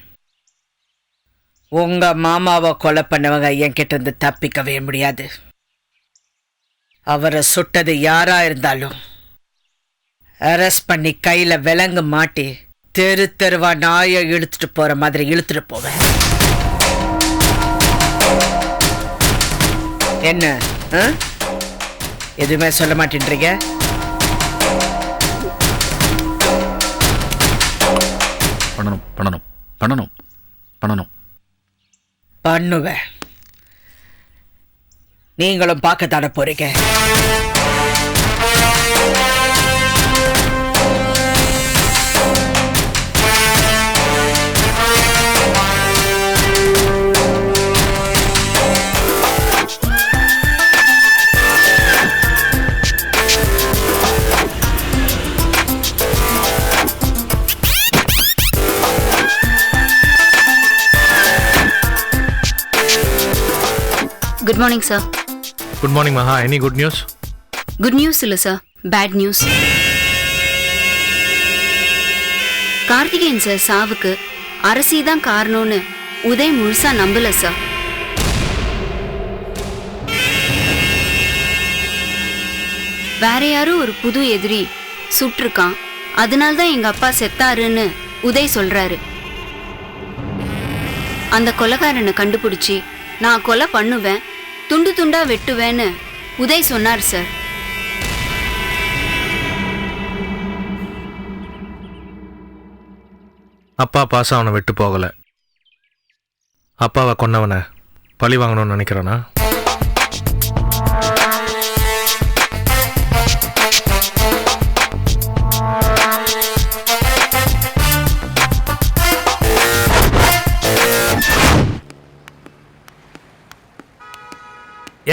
உங்க மாமாவை கொலை பண்ணவங்க என்கிட்ட இருந்து தப்பிக்கவே முடியாது. அவரை சுட்டது யாரா இருந்தாலும் அரெஸ்ட் பண்ணி கையில விலங்கு மாட்டி தெரு தெருவா நாயை இழுத்துட்டு போற மாதிரி இழுத்துட்டு போவேன். என்ன எதுவுமே சொல்ல மாட்டேன்றீங்க? பண்ணணும் பண்ணணும் பண்ணணும் பண்ணணும் பண்ணுவேன். நீங்களும் பார்க்க தாட போறீங்க. Good morning sir. Good morning Maha. Any good news? Good news இல்லை sir, bad news. Karthikeyan sir சாவுக்கு அரசி தான் காரணம்னு உதய் முழுசா நம்பல சார். வேற யாரும் ஒரு புது எதிரி சுட்டிருக்கான், அதனால தான் எங்க அப்பா செத்தாருன்னு உதய் சொல்றாரு. அந்த கொலைகாரனை கண்டுபிடிச்சி நான் கொலை பண்ணுவேன், துண்டு துண்டா வெட்டுவேன்னு உதய் சொன்னார் சார். அப்பா பாசம் அவனை விட்டு போகல. அப்பாவை கொன்னவனை பழி வாங்கணும்னு நினைக்கிறானா?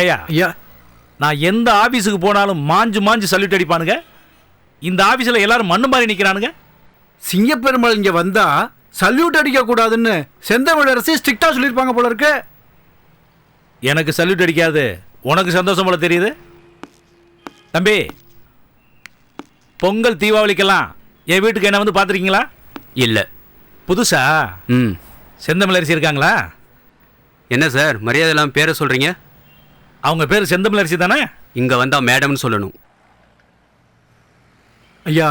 ஏயா ஐயா, நான் எந்த ஆபீஸுக்கு போனாலும் மாஞ்சு மாஞ்சு சல்யூட் அடிப்பானுங்க. இந்த ஆபீஸ்ல எல்லாரும் மண்ணு மாதிரி நிக்கிறானுங்க. சிங்கப்பெருமாள் இங்க வந்தா சல்யூட் அடிக்க கூடாதுன்னு செந்தமிழரசி ஸ்ட்ரிக்டா சொல்லியிருப்பாங்க போல இருக்கு. எனக்கு சல்யூட் அடிக்காது, உனக்கு சந்தோஷம் போல தெரியுது. தம்பி, பொங்கல் தீபாவளிக்கெல்லாம் என் வீட்டுக்கு என்ன வந்து பார்த்துருக்கீங்களா? இல்லை. புதுசா? செந்தமிழரசி இருக்காங்களா? என்ன சார் மரியாதை எல்லாம் பேரை சொல்கிறீங்க? அவங்க பேர் செந்தமிழரசி தானே? இங்கே வந்தால் மேடம்னு சொல்லணும். ஐயா,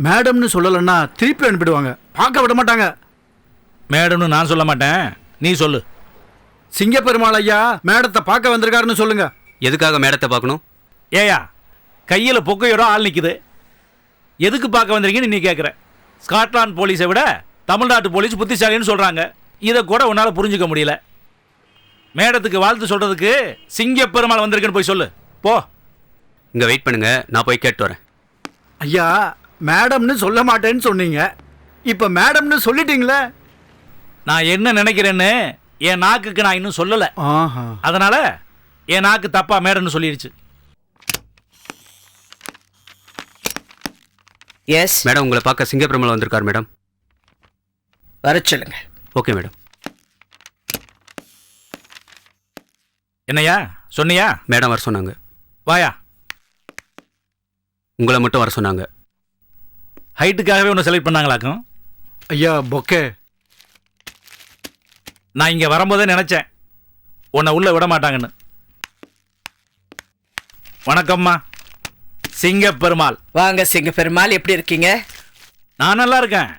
மேடம்னு சொல்லலைன்னா திருப்பி அனுப்பிடுவாங்க, பார்க்க விட மாட்டாங்க. மேடம்னு நான் சொல்ல மாட்டேன், நீ சொல்லு. சிங்கப்பெருமாள் ஐயா மேடத்தை பார்க்க வந்திருக்காருன்னு சொல்லுங்க. எதுக்காக மேடத்தை பார்க்கணும்? ஏயா, கையில் பொக்கையோட ஆள் நிற்குது, எதுக்கு பார்க்க வந்திருக்கீங்கன்னு நீ கேட்குற. ஸ்காட்லாந்து போலீஸை விட தமிழ்நாட்டு போலீஸ் புத்திசாலின்னு சொல்கிறாங்க. இதை கூட உன்னால் புரிஞ்சுக்க முடியல. மேடத்துக்கு வாழ்த்து சொல்கிறதுக்கு சிங்கப்பெருமாள் வந்திருக்குன்னு போய் சொல்லு போ. இங்கே வெயிட் பண்ணுங்க, நான் போய் கேட்டு வரேன். ஐயா, மேடம்னு சொல்ல மாட்டேன்னு சொன்னீங்க, இப்போ மேடம்னு சொல்லிட்டீங்களே. நான் என்ன நினைக்கிறேன்னு என் நாக்குக்கு நான் இன்னும் சொல்லலை. அதனால என் நாக்கு தப்பா மேடம்னு சொல்லிடுச்சு. எஸ் மேடம், உங்களை பார்க்க சிங்கப்பெருமாள் வந்திருக்கார் மேடம். வர சொல்லுங்க. Okay madam. என்னையா சொன்னியா? மேடம் வர சொன்னாங்க. வாயா. உங்களை மட்டும் வர சொன்னாங்க. ஹைட்டுக்காகவே ஒன்று செலக்ட் பண்ணாங்களாக்கும். ஐயா, பொக்கே. நான் இங்கே வரும்போதே நினச்சேன் உன்னை உள்ள விட மாட்டாங்கன்னு. வணக்கம்மா, சிங்கப்பெருமாள். வாங்க சிங்கப்பெருமாள், எப்படி இருக்கீங்க? நான் நல்லா இருக்கேன்.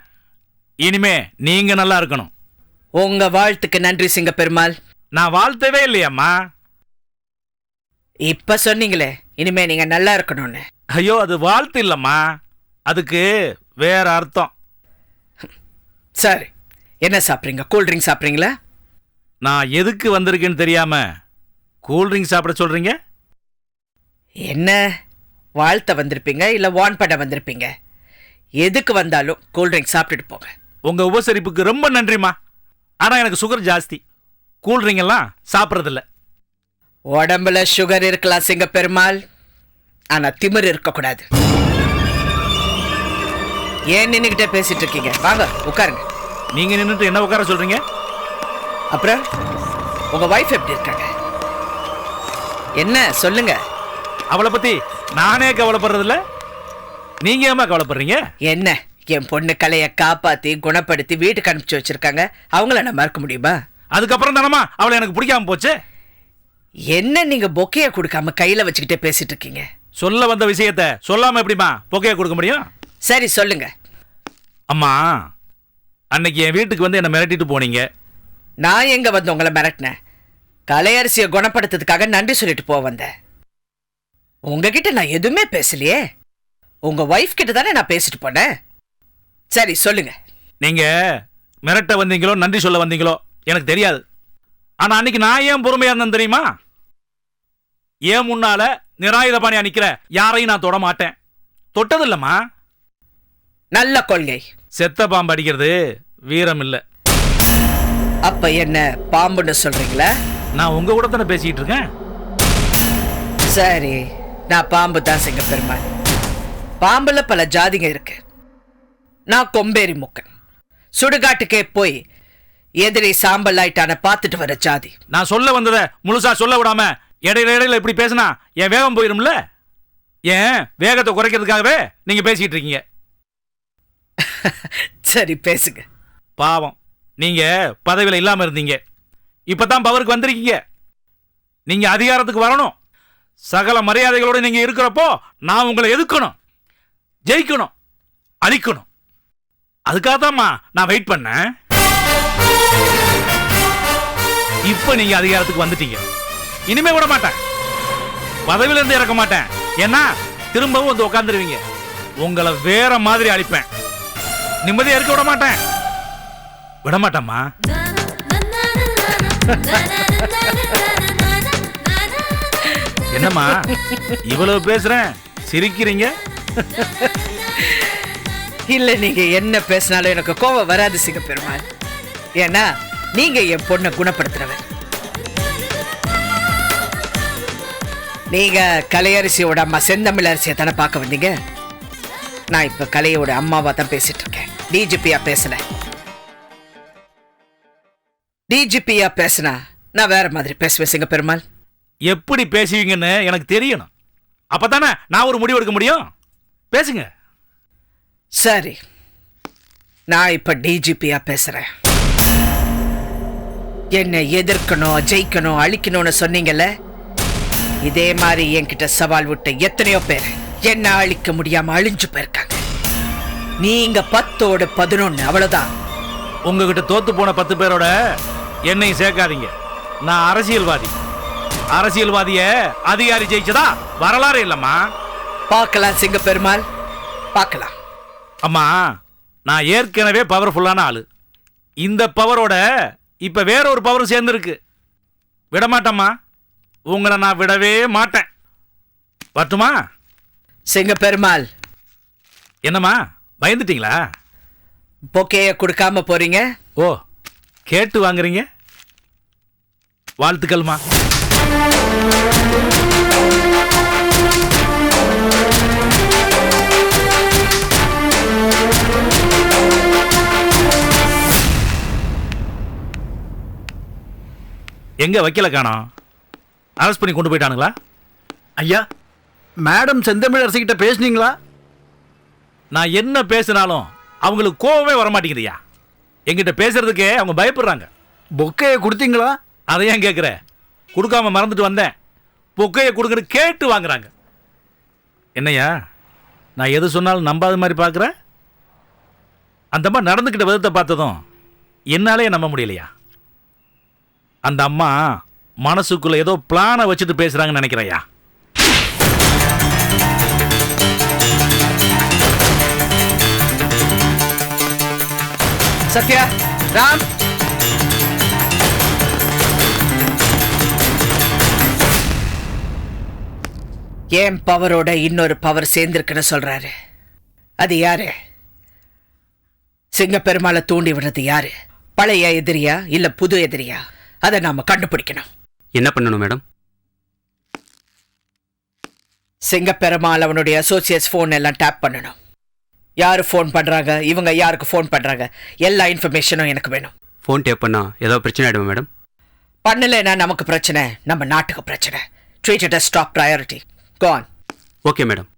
இனிமே நீங்க நல்லா இருக்கணும். உங்க வாழ்த்துக்கு நன்றி சிங்கப்பெருமாள். நான் வாழ்த்தவே இல்லையம்மா. இப்ப சொன்னீங்களே இனிமே நீங்க நல்லா இருக்கணும்னு. ஐயோ, அது வாழ்த்து இல்லம்மா, அதுக்கு வேற அர்த்தம். சரி, என்ன சாப்பிட்றீங்க? கூல்ட்ரிங்க் சாப்பிட்றீங்களா? நான் எதுக்கு வந்திருக்கேன்னு தெரியாம கூல்ட்ரிங்க் சாப்பிட சொல்றீங்க? என்ன வாழ்த்த வந்திருப்பீங்க இல்ல வான் பண்ண வந்திருப்பீங்க. எதுக்கு வந்தாலும் கூல்ட்ரிங்க் சாப்பிட்டுட்டு போங்க. உங்க உபசரிப்புக்கு ரொம்ப நன்றிம்மா. ஆனா எனக்கு சுகர் ஜாஸ்தி, கூல்ட்ரிங்க் எல்லாம் சாப்பிட்றதில்ல. உடம்புல சுகர் இருக்கலாம் சிங்கப்பெருமாள், ஆனா திமிர் இருக்கக்கூடாது. ஏன் நின்னுகிட்டே பேசிட்டு இருக்கீங்க? வாங்க உட்காருங்க. நீங்க நின்னுட்டு என்ன உட்கார சொல்றீங்க? அப்புறம் உங்க வைஃப் எப்படி இருக்காங்க? என்ன சொல்லுங்க. அவளை பத்தி நானே கவலைப்படுறதில்ல, நீங்க ஏமா கவலைப்படுறீங்க? என்ன, என் பொண்ணு கலைய காப்பாத்தி குணப்படுத்தி வீட்டுக்கு அனுப்பிச்சு வச்சிருக்காங்க, அவங்கள நான் மறக்க முடியுமா? அதுக்கப்புறம் தானமா அவளை எனக்கு பிடிக்காம போச்சு. என்ன நீங்க பொக்கைய கொடுக்காம கையில வச்சுக்கிட்டே பேசிட்டு இருக்கீங்க? சொல்ல வந்த விஷயத்த சொல்லாம எப்படிமா பொக்கைய கொடுக்க முடியும்? சரி சொல்லுங்க. அம்மா, அன்னைக்கு என் வீட்டுக்கு வந்து என்ன மிரட்டிட்டு போனீங்க. நான் எங்க வந்து உங்களை மிரட்டினேன்? கலையரசியை குணப்படுத்துறதுக்காக நன்றி சொல்லிட்டு போக வந்தேன். உங்ககிட்ட நான் எதுவுமே பேசலையே. உங்க ஒய்ஃப் கிட்ட தானே நான் பேசிட்டு போனேன். சரி சொல்லுங்க. நீங்க மிரட்ட வந்தீங்களோ நன்றி சொல்ல வந்தீங்களோ எனக்கு தெரியாது. ஆனா அன்னைக்கு நான் ஏன் பொறுமையா இருந்தேன் தெரியுமா? ஏன் முன்னால நிராயுதபாணியா நிக்கிற யாரையும் நான் தொட மாட்டேன். தொட்டதில்லம்மா. நல்ல கொள்கை. செத்த பாம்பு அடிக்கிறது வீரம் இல்ல. அப்ப என்ன பாம்புன்னு சொல்றீங்களா? நான் உங்க கூட தானே பேசிட்டு இருக்கேன். சரி, நான் பாம்பு தான் சிங்கப்பெருமாள். பாம்புல பல ஜாதிங்க இருக்கு. நான் கொம்பேரி முக்கன், சுடுகாட்டுக்கே போய் எதிரி சாம்பல் ஆயிட்டான பார்த்துட்டு வர ஜாதி. நான் சொல்ல வந்ததை முழுசா சொல்ல விடாம இடையில இப்படி பேசினா என் வேகம் போயிரும்ல. ஏன் வேகத்தை குறைக்கிறதுக்காகவே நீங்க பேசிட்டு இருக்கீங்க. சரி பேசுங்க. பாவம், நீங்க பதவியில இல்லாம இருந்தீங்க, இப்பதான் பவருக்கு வந்திருக்கீங்க. நீங்க அதிகாரத்துக்கு வரணும். சகல மரியாதைகளோட நீங்க இருக்கிறப்போ நான் உங்களை எதுக்கணும், ஜெயிக்கணும், அழிக்கணும். அதுக்காகத்தாம்மா நான் வெயிட் பண்ணேன். இப்ப நீங்க அதிகாரத்துக்கு வந்துட்டீங்க, இனிமே விட மாட்டேன், பதவியில இருந்து இறக்க மாட்டேன். ஏன்னா திரும்பவும் வந்து உட்காந்துருவீங்க. உங்களை வேற மாதிரி அழிப்பேன். நிம்மதியா இருக்க விட மாட்டேன். விட மாட்டேம்மா. என்னம்மா இவ்வளவு பேசுறேன் சிரிக்கிறீங்க? இல்ல நீங்க என்ன பேசினாலும் எனக்கு கோவம் வராது சிங்க பெருமாள். ஏன்னா நீங்க என் பொண்ணை குணப்படுத்துறவர். நீங்க கலையரசியோட அம்மா செந்தமிழ் அரிசியை தானே பார்க்க வந்தீங்க. நான் இப்ப கலையோட அம்மாவா தான் பேசிட்டு இருக்கேன். டிஜிபியா பேசல. டிஜிபியா பேசினா நான் வேற மாதிரி பேசுவேன் சிங்க பெருமாள். எப்படி பேசுவீங்கன்னு எனக்கு தெரியணும். அப்பதானே நான் ஒரு முடிவு எடுக்க முடியும். பேசுங்க. சரி, நான் இப்ப டிஜிபியா பேசுறேன். என்னை எதிர்க்கணும், ஜெயிக்கணும், அழிக்கணும்னு சொன்னீங்கல்ல, இதே மாதிரி என்கிட்ட சவால் விட்டு எத்தனையோ பேர் என்ன அழிக்க முடியாம அழிஞ்சு போயிருக்காங்க. நீங்க 10ஓடு 11 அவ்வளவுதான். உங்ககிட்ட தோத்து போன 10 பேரோட என்னையும் சேர்க்காதீங்க. நான் அரசியல்வாதி. அரசியல்வாதிய அதிகாரி ஜெயிச்சதா வரலாறு இல்லம்மா. பார்க்கலாம் சிங்க பெருமாள், பார்க்கலாம். அம்மா, நான் ஏற்கனவே பவர்ஃபுல்லான ஆளு. இந்த பவரோட இப்ப வேற ஒரு பவரும் சேர்ந்துருக்கு. விடமாட்டம்மா, உங்களை நான் விடவே மாட்டேன். வரட்டுமா? சிங்க பெருமாள். என்னம்மா பயந்துட்டீங்களா? பொக்கைய கொடுக்காம போறீங்க? ஓ, கேட்டு வாங்குறீங்க. வாழ்த்துக்கள்மா. எங்க வைக்கல காணோம்? அரெஸ்ட் பண்ணி கொண்டு போயிட்டானுங்களா? ஐயா, மேடம் செந்தமிழ் அரசிக்கிட்ட பேசுனீங்களா? நான் என்ன பேசினாலும் அவங்களுக்கு கோவமே வரமாட்டேங்குதுயா. எங்கிட்ட பேசுறதுக்கே அவங்க பயப்படுறாங்க. பொக்கையை கொடுத்தீங்களா? அதை ஏன் கேட்குற? கொடுக்காம மறந்துட்டு வந்தேன். பொக்கையை கொடுக்குறது கேட்டு வாங்குறாங்க. என்னையா, நான் எது சொன்னாலும் நம்பாத மாதிரி பார்க்குறேன்? அந்த அம்மா நடந்துக்கிட்ட விதத்தை பார்த்ததும் என்னாலே நம்ப முடியலையா? அந்த அம்மா மனசுக்குள்ள ஏதோ பிளானை வச்சுட்டு பேசுறாங்கன்னு நினைக்கிறையா? சத்யா, ராம், ஏன் பவரோட இன்னொரு பவர் சேர்ந்திருக்குன்னு சொல்றாரு. அது யாரு? சிங்க பெருமாளை தூண்டி விடுறது யாரு? பழைய எதிரியா இல்ல புது எதிரியா? அதை நாம கண்டுபிடிக்கணும். என்ன பண்ணணும் மேடம்? சிங்க பெருமாள் அவனுடைய அசோசியேட்ஸ் போன் எல்லாம் டேப் பண்ணணும். யாரு ஃபோன் பண்றாங்க, இவங்க யாருக்கு ஃபோன் பண்றாங்க, எல்லா இன்ஃபர்மேஷனும் எனக்கு வேணும். ஃபோன் டேப் பண்ணா ஏதாவது பிரச்சனை ஆயிடுமா மேடம்? பண்ணலைன்னா நமக்கு பிரச்சனை, நம்ம நாட்டுக்கு பிரச்சனை. Treat it as top priority. Go on. Okay madam.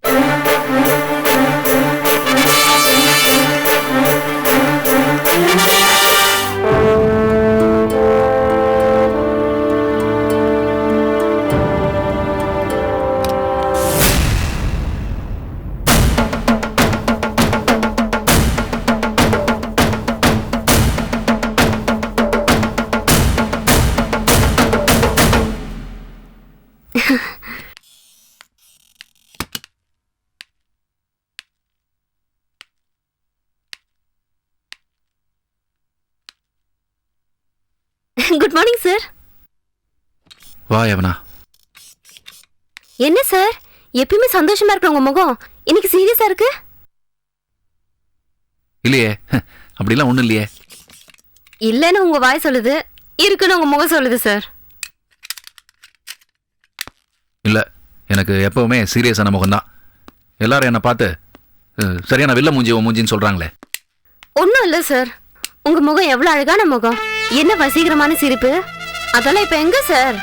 Good morning sir. வா யவனா. என்ன சார், எப்பயுமே சந்தோஷமா இருக்கிற உங்க முகம் இன்னைக்கு சீரியஸா இருக்கு? இல்லையே, அப்படிலாம் ஒண்ணும் இல்லையே. இல்லன்னு உங்க வாய் சொல்லுது, இருக்குன்னு உங்க முகம் சொல்லுது சார். இல்ல, எனக்கு எப்பவுமே சீரியஸான முகம்தான். எல்லாரும் என்னை பார்த்து சரியான வில்ல மூஞ்சின்னு சொல்றாங்களே. ஒன்றும் இல்லை சார், உங்க முகம் எவ்வளவு அழகான முகம், என்ன வசீகரமான சிரிப்பு. அதெல்லாம் இப்ப எங்க சார்?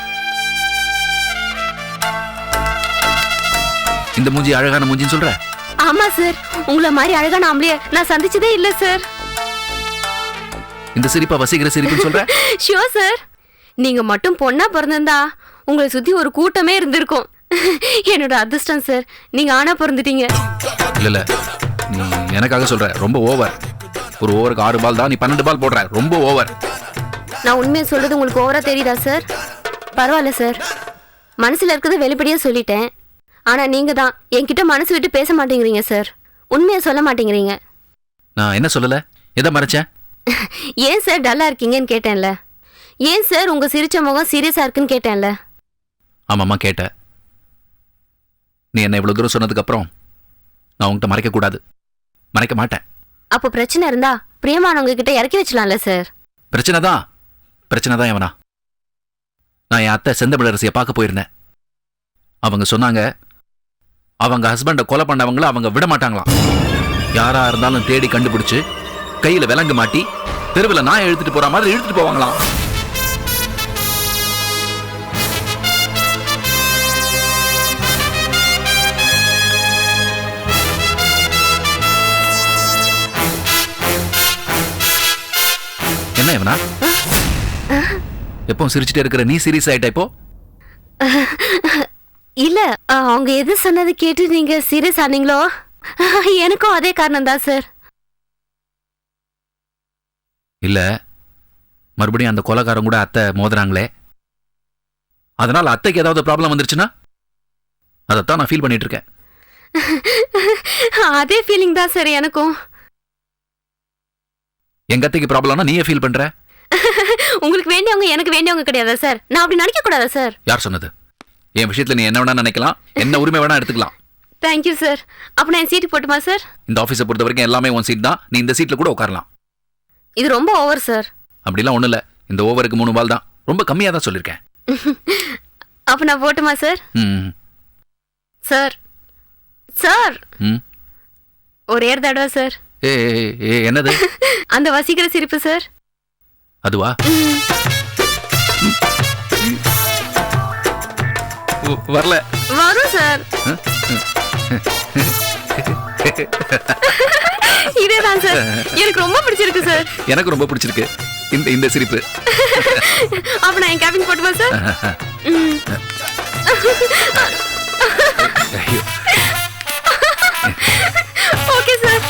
இந்த மூஞ்சி அழகான மூஞ்சின்னு சொல்ற? ஆமா சார், உங்களை மாதிரி அழகான ஆம்பளைய நான் சந்திச்சதே இல்ல சார். இந்த சிரிப்பா வசீகர சிரிப்புன்னு சொல்ற? ஷியோர் சார், நீங்க மட்டும் பொண்ணா பிறந்திருந்தா உங்களை சுத்தி ஒரு கூட்டமே இருந்திருக்கும். என்னோட அதிர்ஷ்டம் சார், நீங்க ஆனா பிறந்துட்டீங்க. இல்ல, நீ எனக்காக சொல்ற, ரொம்ப ஓவர். ஒரு ஓவருக்கு 6 பால் தான், நீ 12 பால் போடுற, ரொம்ப ஓவர். நான் உண்மையை சொல்றது உங்களுக்கு ஓவரா தெரியுதா சார்? பரவாயில்ல சார், மனசுல இருக்கிறத வெளிப்படையா சொல்லிட்டேன். ஆனா நீங்க தான் என்கிட்ட மனசு விட்டு பேச மாட்டேங்கிறீங்க சார், உண்மையை சொல்ல மாட்டேங்கிறீங்க. நான் என்ன சொல்லல, எதை மறைச்சேன்? ஏன் சார் டல்லா இருக்கீங்கன்னு கேட்டேன்ல. ஏன் சார் உங்க சிரிச்ச முகம் சீரியஸா இருக்குன்னு கேட்டேன்ல. ஆமாம்மா கேட்ட. நீ என்ன இவ்வளவு தூரம் சொன்னதுக்கு அப்புறம் நான் உங்ககிட்ட மறைக்க கூடாது, மறைக்க மாட்டேன். அப்போ பிரச்சனை இருந்தா பிரியமானவங்க கிட்ட இறக்கி வச்சலாம்ல சார். பிரச்சனை தான் எவனா. நான் என் அத்தை செந்தமிழரசியை பார்க்க போயிருந்தேன். அவங்க சொன்னாங்க அவங்க ஹஸ்பண்டை கொலை பண்ணவங்கள அவங்க விட மாட்டாங்களாம். யாரா இருந்தாலும் தேடி கண்டுபிடிச்சு கையில விலங்கு மாட்டி தெருவில் நான் இழுத்துட்டு போற மாதிரி இழுத்துட்டு போவாங்களாம். என்ன இவனா எப்போ சிரிச்சுட்டே இருக்கிற நீ சீரியஸ் ஆயிட்ட இப்போ? இல்ல அவங்க எது சொன்னது கேட்டு நீங்க சீரியஸ் ஆனீங்களோ எனக்கும் அதே காரணம் தான் சார். இல்ல மறுபடியும் அந்த கொலைகாரன் கூட அத்தை மோதுறாங்களே, அதனால அத்தைக்கு ஏதாவது ப்ராப்ளம் வந்துருச்சுன்னா அதைத்தான் நான் ஃபீல் பண்ணிட்டு இருக்கேன். அதே ஃபீலிங் தான் சார் எனக்கும். எங்க அத்தைக்கு ப்ராப்ளம்னா நீயே ஃபீல் பண்ற? உங்களுக்கு வேண்டியவங்க எனக்கு வேண்டியவங்க கிடையாதா சார்? நான் அப்படி நினைக்க கூடாதா சார்? யார் சொன்னது? என் விஷயத்துல நீ என்ன வேணா நினைக்கலாம், என்ன உரிமை வேணா எடுத்துக்கலாம். Thank you sir. அப்ப நான் சீட்டு போட்டுமா சார்? இந்த ஆஃபீஸை பொறுத்த வரைக்கும் எல்லாமே உன் சீட் தான். நீ இந்த சீட்ல கூட உட்காரலாம். இது ரொம்ப ஓவர் சார். அப்படிலாம் ஒண்ணும் இல்ல. இந்த ஓவருக்கு 3 பால் தான், ரொம்ப கம்மியா தான் சொல்லிருக்கேன். அப்ப நான் போட்டுமா சார்? சார் சார் ஒரே தடவை சார். என்னது? அந்த வசீகர சிரிப்பு சார். அதுவா? வரல. வரும் சார். இதேதான் சார். எனக்கு ரொம்ப பிடிச்சிருக்கு சார். எனக்கு ரொம்ப பிடிச்சிருக்கு இந்த சிரிப்பு. அப்ப நான் என் கேபின் போட்டுமா sir? Okay sir.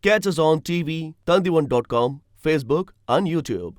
Catch us on TV, Tandivan.com, Facebook and YouTube.